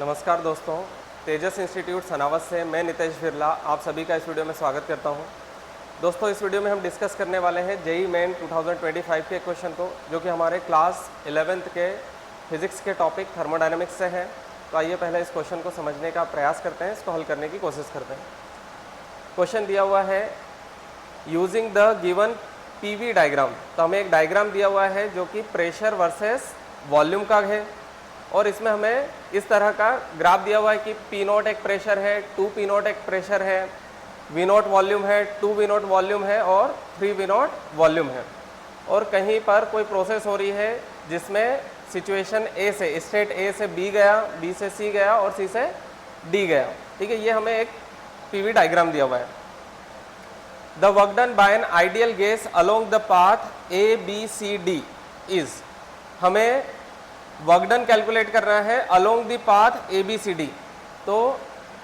नमस्कार दोस्तों, तेजस इंस्टीट्यूट सनावत से मैं नितेश बिरला आप सभी का इस वीडियो में स्वागत करता हूं। दोस्तों, इस वीडियो में हम डिस्कस करने वाले हैं जेईई मेन 2025 के क्वेश्चन को, जो कि हमारे क्लास 11th के फिजिक्स के टॉपिक थर्मोडायनेमिक्स से है। तो आइए पहले इस क्वेश्चन को समझने का प्रयास करते हैं, इसको हल करने की कोशिश करते हैं। क्वेश्चन दिया हुआ है using the given PV diagram. तो हमें एक डायग्राम दिया हुआ है जो कि प्रेशर वर्सेस वॉल्यूम का है, और इसमें हमें इस तरह का ग्राफ दिया हुआ है कि P0 एक प्रेशर है, 2P0 एक प्रेशर है, V0 वॉल्यूम है, 2V0 वॉल्यूम है और 3V0 वॉल्यूम है। और कहीं पर कोई प्रोसेस हो रही है जिसमें सिचुएशन A से, स्टेट A से B गया, B से C गया और C से D गया। ठीक है, ये हमें एक PV डायग्राम दिया हुआ है। The work done by an ideal gas along the path ABCD is, हमें वर्क डन कैलकुलेट करना है अलोंग द पाथ ABCD। तो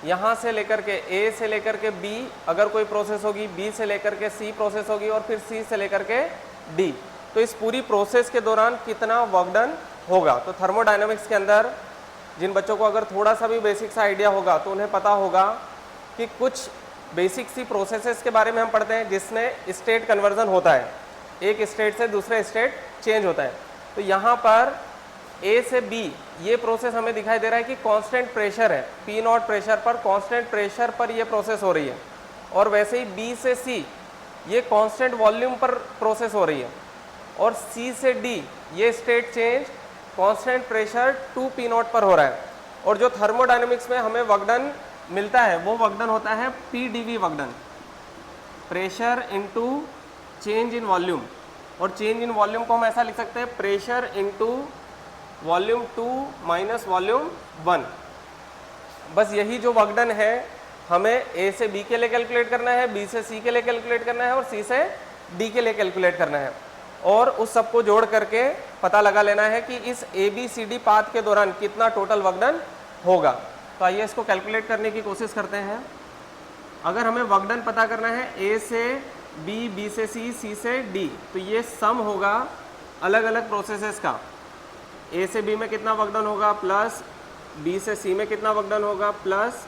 यहाँ से लेकर के A से लेकर के B अगर कोई प्रोसेस होगी, B से लेकर के C प्रोसेस होगी और फिर C से लेकर के D, तो इस पूरी प्रोसेस के दौरान कितना वर्क डन होगा। तो थर्मोडायनामिक्स के अंदर जिन बच्चों को अगर थोड़ा सा भी बेसिक सा आइडिया होगा तो उन्हें पता होगा कि कुछ बेसिक सी प्रोसेसेस के बारे में हम पढ़ते हैं जिसमें स्टेट कन्वर्जन होता है, एक स्टेट से दूसरे स्टेट चेंज होता है। तो यहाँ पर A से B ये प्रोसेस हमें दिखाई दे रहा है कि कांस्टेंट प्रेशर है, P0 प्रेशर पर, कांस्टेंट प्रेशर पर ये प्रोसेस हो रही है। और वैसे ही B से C ये कांस्टेंट वॉल्यूम पर प्रोसेस हो रही है। और C से D ये state change constant pressure 2P0 पर हो रहा है। और जो थर्मोडायनेमिक्स में हमें वर्क डन मिलता है वो वर्क डन होता है PdV work done, pressure into change in volume. और चेंज इन वॉल्यूम को हम ऐसा लिख सकते हैं pressure into volume 2 minus volume 1। बस यही जो वर्क डन है हमें A से B के लिए कैलकुलेट करना है, B से C के लिए कैलकुलेट करना है और C से D के लिए कैलकुलेट करना है। और उस सबको जोड़ करके पता लगा लेना है कि इस ABCD पाथ के दौरान कितना टोटल वर्क डन होगा। तो आइए इसको कैलकुलेट करने की कोशिश करते हैं। अगर हमें वर्क डन पता करना है A से B, B से C, C से D, तो ये सम होगा अलग अलग प्रोसेसेस का। A से B में कितना वर्क डन होगा प्लस B से C में कितना वर्क डन होगा प्लस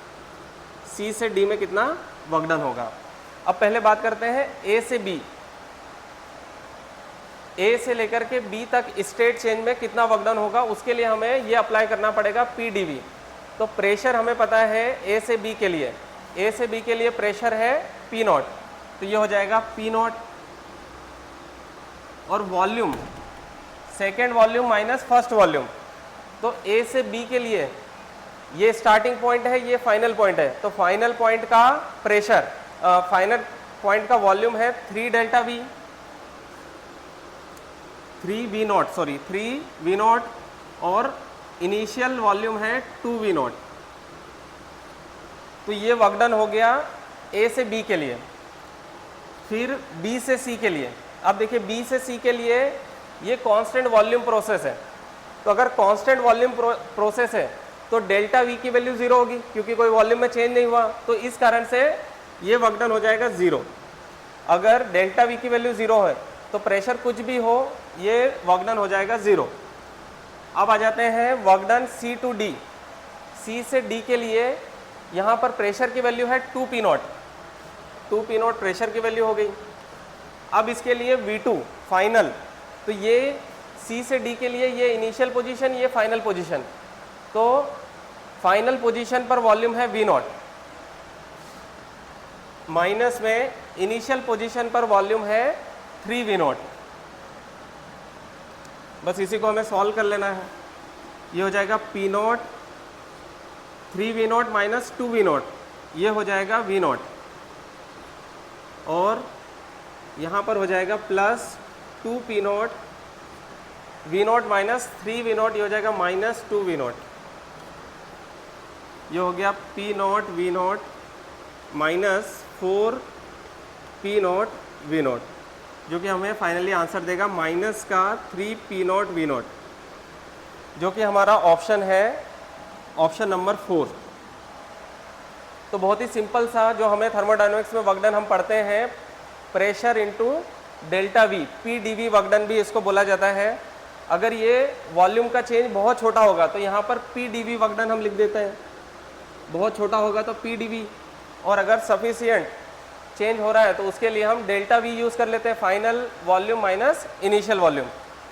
C से D में कितना वर्क डन होगा। अब पहले बात करते हैं A से B। A से लेकर के B तक स्टेट चेंज में कितना वर्क डन होगा, उसके लिए हमें ये अप्लाई करना पड़ेगा PdV। तो प्रेशर हमें पता है A से B के लिए, A से B के लिए प्रेशर है P0, तो ये हो जाएगा P0। और volume, second volume minus first volume. तो A से B के लिए ये स्टार्टिंग पॉइंट है, ये फाइनल पॉइंट है। तो फाइनल पॉइंट का प्रेशर, फाइनल पॉइंट का वॉल्यूम है 3 डेल्टा V, 3V0 और इनिशियल वॉल्यूम है 2V0। तो ये वर्क डन हो गया A से B के लिए। फिर B से C के लिए, अब देखिए B से C के लिए ये कांस्टेंट वॉल्यूम प्रोसेस है। तो अगर कांस्टेंट वॉल्यूम प्रोसेस है तो डेल्टा V की वैल्यू 0 होगी, क्योंकि कोई वॉल्यूम में चेंज नहीं हुआ। तो इस कारण से ये वर्क डन हो जाएगा 0। अगर डेल्टा V की वैल्यू 0 है तो प्रेशर कुछ भी हो ये वर्क डन हो जाएगा 0। अब आ जाते हैं work done C to D। C से D के लिए यहाँ पर प्रेशर की वैल्यू है 2P0, 2P0 प्रेशर की वैल्यू हो गई। अब इसके लिए V2 फाइनल, तो ये C से D के लिए ये इनिशियल पोजीशन, ये फाइनल पोजीशन। तो फाइनल पोजीशन पर वॉल्यूम है V0, माइनस में इनिशियल पोजीशन पर वॉल्यूम है 3V0। बस इसी को हमें सॉल्व कर लेना है। ये हो जाएगा P0, 3V0 माइनस 2V0, ये हो जाएगा V0। और यहाँ पर हो जाएगा plus 2P0, V0 minus 3V0, ये हो जाएगा माइनस 2V0। ये हो गया P0 V0 minus 4P0 V0, जो कि हमें फाइनली आंसर देगा माइनस का 3P0 V0, जो कि हमारा ऑप्शन है, ऑप्शन नंबर 4। तो बहुत ही सिंपल सा जो हमें थर्मोडायनामिक्स में वर्क डन हम पढ़ते हैं, pressure into delta V, PdV work done भी इसको बोला जाता है। अगर ये वॉल्यूम का चेंज बहुत छोटा होगा तो यहाँ पर P D V work done हम लिख देते हैं, बहुत छोटा होगा तो पी डी वी, और अगर सफिशियंट चेंज हो रहा है तो उसके लिए हम डेल्टा वी यूज़ कर लेते हैं, final volume minus initial volume.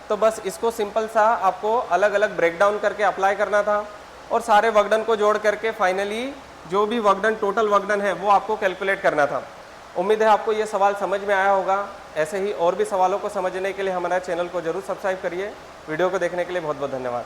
तो बस इसको सिंपल सा आपको अलग अलग ब्रेक डाउन करके अप्लाई करना था और सारे वर्क डन को जोड़ करके फाइनली जो भी work done, total work done है वो आपको कैलकुलेट करना था। उम्मीद है आपको ये सवाल समझ में आया होगा। ऐसे ही और भी सवालों को समझने के लिए हमारे चैनल को जरूर सब्सक्राइब करिए। वीडियो को देखने के लिए बहुत बहुत धन्यवाद।